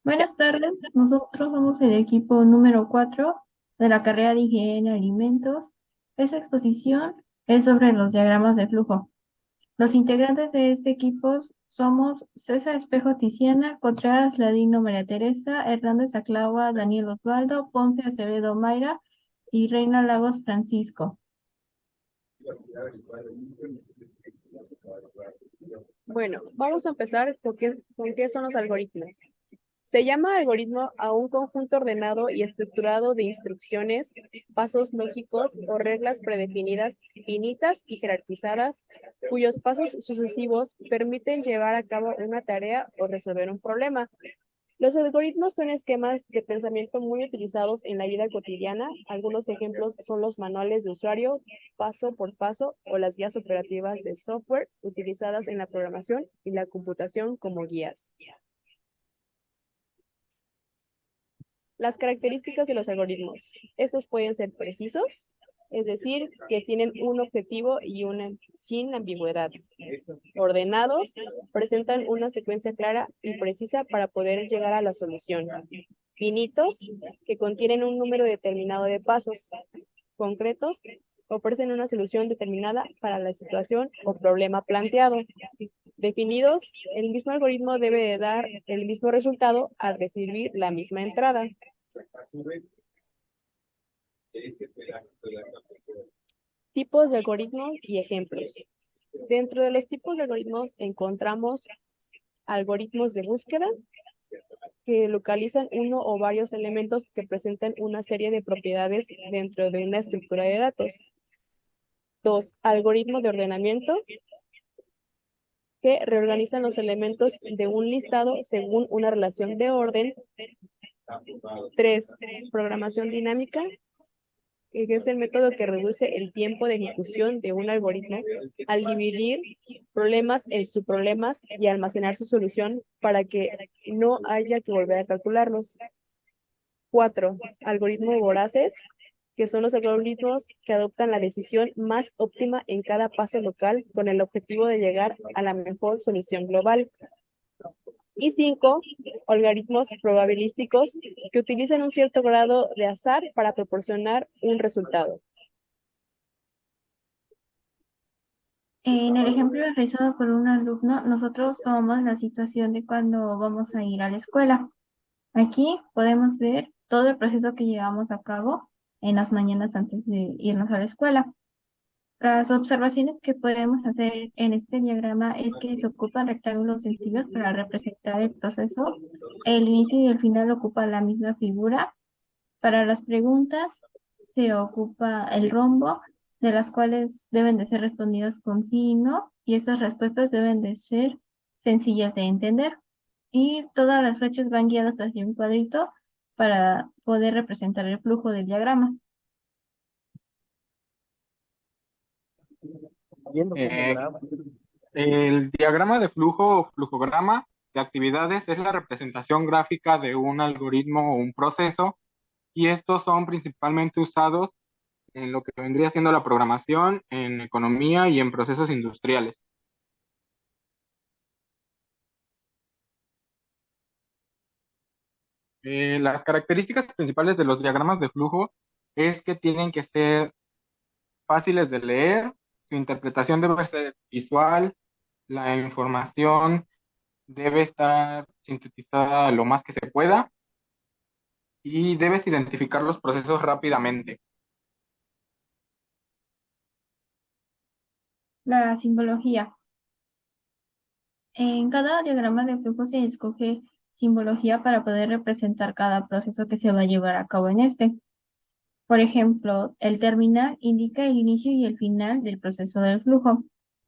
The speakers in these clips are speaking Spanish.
Buenas tardes, nosotros somos el equipo número 4 de la carrera de Ingeniería en Alimentos. Esta exposición es sobre los diagramas de flujo. Los integrantes de este equipo somos César Espejo Tiziana, Contreras Ladino María Teresa, Hernández Aclava Daniel Osvaldo, Ponce Acevedo Mayra y Reina Lagos Francisco. Bueno, vamos a empezar con qué son los algoritmos. Se llama algoritmo a un conjunto ordenado y estructurado de instrucciones, pasos lógicos o reglas predefinidas, finitas y jerarquizadas, cuyos pasos sucesivos permiten llevar a cabo una tarea o resolver un problema. Los algoritmos son esquemas de pensamiento muy utilizados en la vida cotidiana. Algunos ejemplos son los manuales de usuario, paso por paso, o las guías operativas de software utilizadas en la programación y la computación como guías. Las características de los algoritmos. Estos pueden ser precisos, es decir, que tienen un objetivo y una sin ambigüedad. Ordenados, presentan una secuencia clara y precisa para poder llegar a la solución. Finitos, que contienen un número determinado de pasos. Concretos, ofrecen una solución determinada para la situación o problema planteado. Definidos, el mismo algoritmo debe de dar el mismo resultado al recibir la misma entrada. Tipos de algoritmos y ejemplos. Dentro de los tipos de algoritmos encontramos algoritmos de búsqueda, que localizan uno o varios elementos que presentan una serie de propiedades dentro de una estructura de datos. 2. Algoritmos de ordenamiento, que reorganizan los elementos de un listado según una relación de orden. 3. Programación dinámica, que es el método que reduce el tiempo de ejecución de un algoritmo al dividir problemas en subproblemas y almacenar su solución para que no haya que volver a calcularlos. 4. Algoritmos voraces, que son los algoritmos que adoptan la decisión más óptima en cada paso local con el objetivo de llegar a la mejor solución global. Y 5, algoritmos probabilísticos, que utilizan un cierto grado de azar para proporcionar un resultado. En el ejemplo realizado por un alumno, nosotros tomamos la situación de cuando vamos a ir a la escuela. Aquí podemos ver todo el proceso que llevamos a cabo en las mañanas antes de irnos a la escuela. Las observaciones que podemos hacer en este diagrama es que se ocupan rectángulos sencillos para representar el proceso. El inicio y el final ocupan la misma figura. Para las preguntas se ocupa el rombo, de las cuales deben de ser respondidas con sí y no, y estas respuestas deben de ser sencillas de entender. Y todas las flechas van guiadas hacia un cuadrito para poder representar el flujo del diagrama. Eh, el diagrama de flujo o flujograma de actividades es la representación gráfica de un algoritmo o un proceso, y estos son principalmente usados en lo que vendría siendo la programación, en economía y en procesos industriales. Las características principales de los diagramas de flujo es que tienen que ser fáciles de leer, su interpretación debe ser visual, la información debe estar sintetizada lo más que se pueda y debes identificar los procesos rápidamente. La simbología. En cada diagrama de flujo se escoge simbología para poder representar cada proceso que se va a llevar a cabo en este. Por ejemplo, el terminal indica el inicio y el final del proceso del flujo.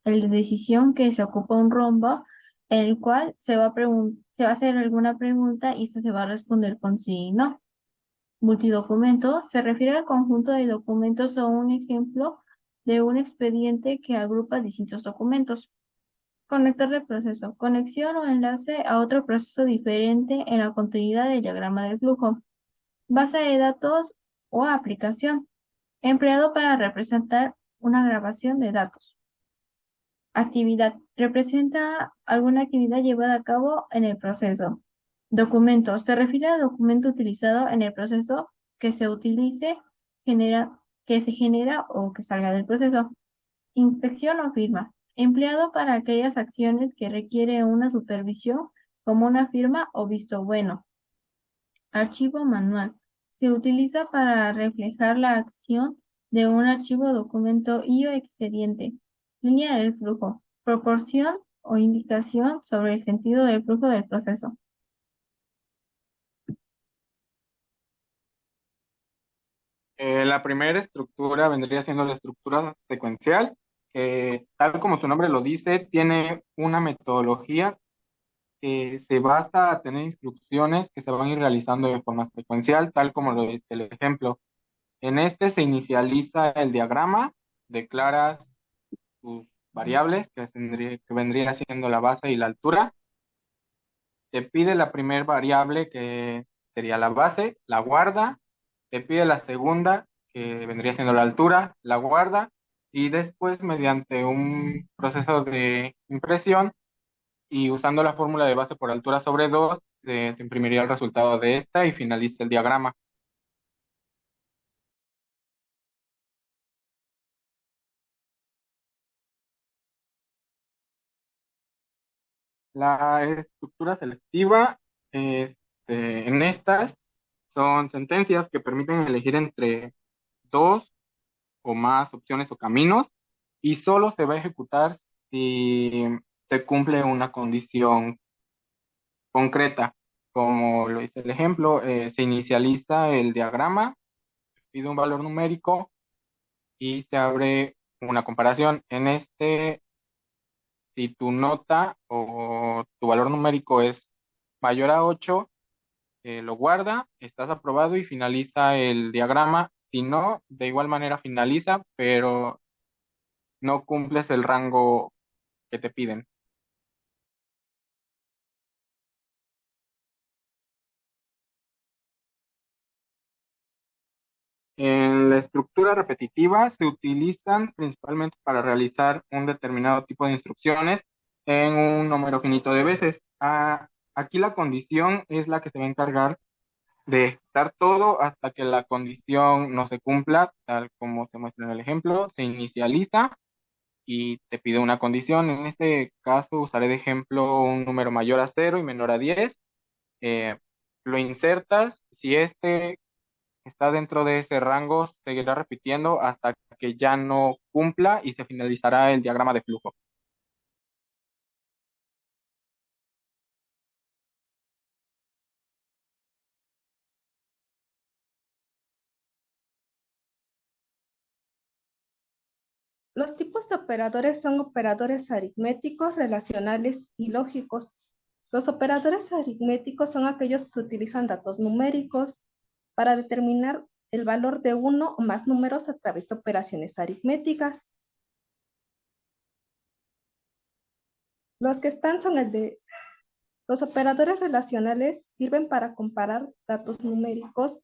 El de decisión, que se ocupa un rombo en el cual se va a hacer alguna pregunta y esta se va a responder con sí y no. Multidocumento se refiere al conjunto de documentos o un ejemplo de un expediente que agrupa distintos documentos. Conector de proceso. Conexión o enlace a otro proceso diferente en la continuidad del diagrama de flujo. Base de datos o aplicación. Empleado para representar una grabación de datos. Actividad. Representa alguna actividad llevada a cabo en el proceso. Documento. Se refiere al documento utilizado en el proceso que se utilice, que se genera o que salga del proceso. Inspección o firma. Empleado para aquellas acciones que requiere una supervisión, como una firma o visto bueno. Archivo manual. Se utiliza para reflejar la acción de un archivo, documento y o expediente. Línea del flujo. Proporción o indicación sobre el sentido del flujo del proceso. La primera estructura vendría siendo la estructura secuencial, que tal como su nombre lo dice, tiene una metodología que se basa a tener instrucciones que se van a ir realizando de forma secuencial, tal como lo dice el ejemplo. En este se inicializa el diagrama, declaras tus variables, que vendría siendo la base y la altura. Te pide la primera variable, que sería la base, la guarda. Te pide la segunda, que vendría siendo la altura, la guarda. Y después, mediante un proceso de impresión y usando la fórmula de base por altura sobre 2, se imprimiría el resultado de esta y finaliza el diagrama. La estructura selectiva, en estas son sentencias que permiten elegir entre dos o más opciones o caminos y solo se va a ejecutar si se cumple una condición concreta. Como lo dice el ejemplo, se inicializa el diagrama, pide un valor numérico y se abre una comparación. En este, si tu nota o tu valor numérico es mayor a 8, lo guarda, estás aprobado y finaliza el diagrama. Si no, de igual manera finaliza, pero no cumples el rango que te piden. En la estructura repetitiva se utilizan principalmente para realizar un determinado tipo de instrucciones en un número finito de veces. Aquí la condición es la que se va a encargar de ejecutar todo hasta que la condición no se cumpla, tal como se muestra en el ejemplo. Se inicializa y te pide una condición. En este caso usaré de ejemplo un número mayor a 0 y menor a 10. Eh, lo insertas. Si este está dentro de ese rango, seguirá repitiendo hasta que ya no cumpla y se finalizará el diagrama de flujo. Los tipos de operadores son operadores aritméticos, relacionales y lógicos. Los operadores aritméticos son aquellos que utilizan datos numéricos para determinar el valor de uno o más números a través de operaciones aritméticas. Los que están son los operadores relacionales sirven para comparar datos numéricos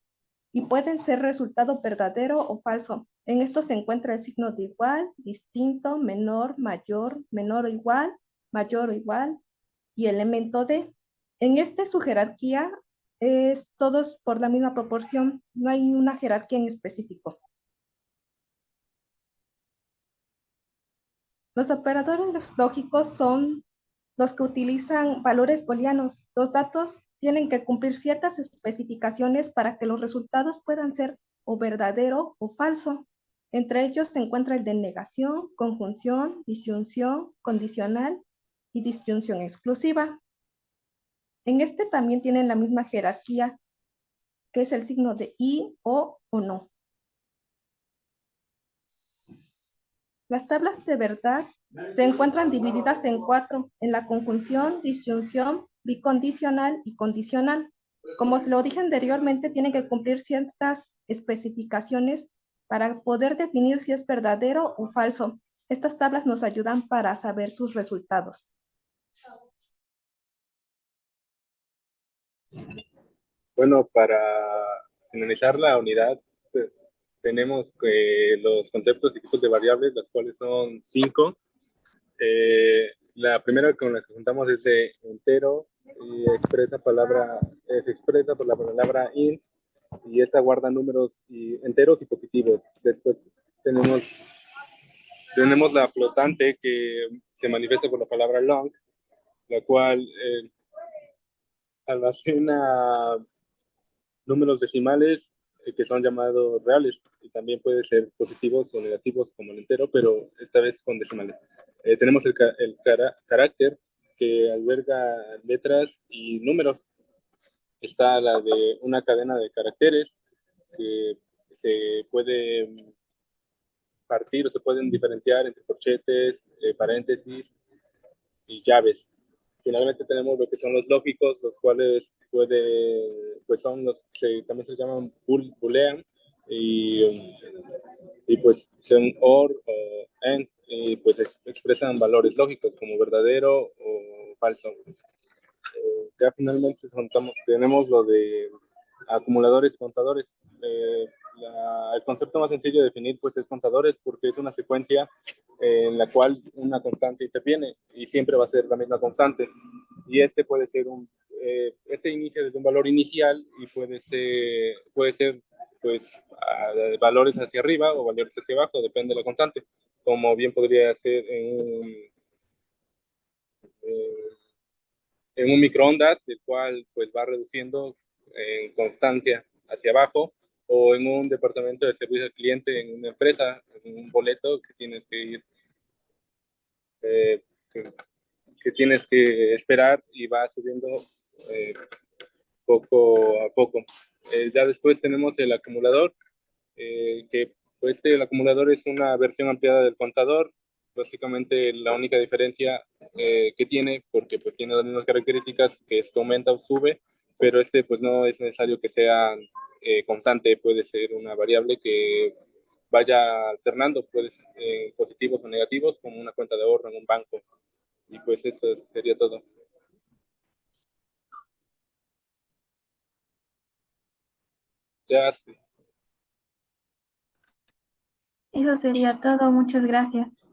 y pueden ser resultado verdadero o falso. En esto se encuentra el signo de igual, distinto, menor, mayor, menor o igual, mayor o igual y elemento de. En este su jerarquía es todos por la misma proporción, no hay una jerarquía en específico. Los operadores lógicos son los que utilizan valores booleanos. Los datos tienen que cumplir ciertas especificaciones para que los resultados puedan ser o verdadero o falso. Entre ellos se encuentra el de negación, conjunción, disyunción, condicional y disyunción exclusiva. En este también tienen la misma jerarquía, que es el signo de y, o no. Las tablas de verdad se encuentran divididas en 4, en la conjunción, disyunción, bicondicional y condicional. Como se lo dije anteriormente, tienen que cumplir ciertas especificaciones para poder definir si es verdadero o falso. Estas tablas nos ayudan para saber sus resultados. Bueno, para finalizar la unidad, tenemos los conceptos y tipos de variables, las cuales son 5. La primera con la que juntamos es de entero, se expresa por la palabra int, y esta guarda números enteros y positivos. Después tenemos, tenemos la flotante, que se manifiesta por la palabra long, la cual almacena números decimales que son llamados reales, y también puede ser positivos o negativos como el entero, pero esta vez con decimales. Tenemos carácter, que alberga letras y números. Está la de una cadena de caracteres que se puede partir o se pueden diferenciar entre corchetes, paréntesis y llaves. Finalmente tenemos lo que son los lógicos, los cuales pues son los que también se llaman boolean, y, y pues son or o and, y pues expresan valores lógicos como verdadero o falso. Ya finalmente tenemos lo de acumuladores y contadores. El concepto más sencillo de definir pues es contadores, porque es una secuencia en la cual una constante interviene y siempre va a ser la misma constante. Y este puede ser este inicia desde un valor inicial y puede ser pues valores hacia arriba o valores hacia abajo, depende de la constante, como bien podría ser en un microondas, el cual pues va reduciendo en constancia hacia abajo, o en un departamento de servicio al cliente en una empresa, en un boleto que tienes que ir, eh, que, que, tienes que esperar y va subiendo eh, poco a poco. Ya después tenemos el acumulador, que pues el acumulador es una versión ampliada del contador. Básicamente la única diferencia que tiene, porque pues tiene las mismas características, que es que aumenta o sube, pero pues no es necesario que sea constante, puede ser una variable que vaya alternando, pues positivos o negativos, como una cuenta de ahorro en un banco. Y pues eso sería todo. Ya. Eso sería todo. Muchas gracias.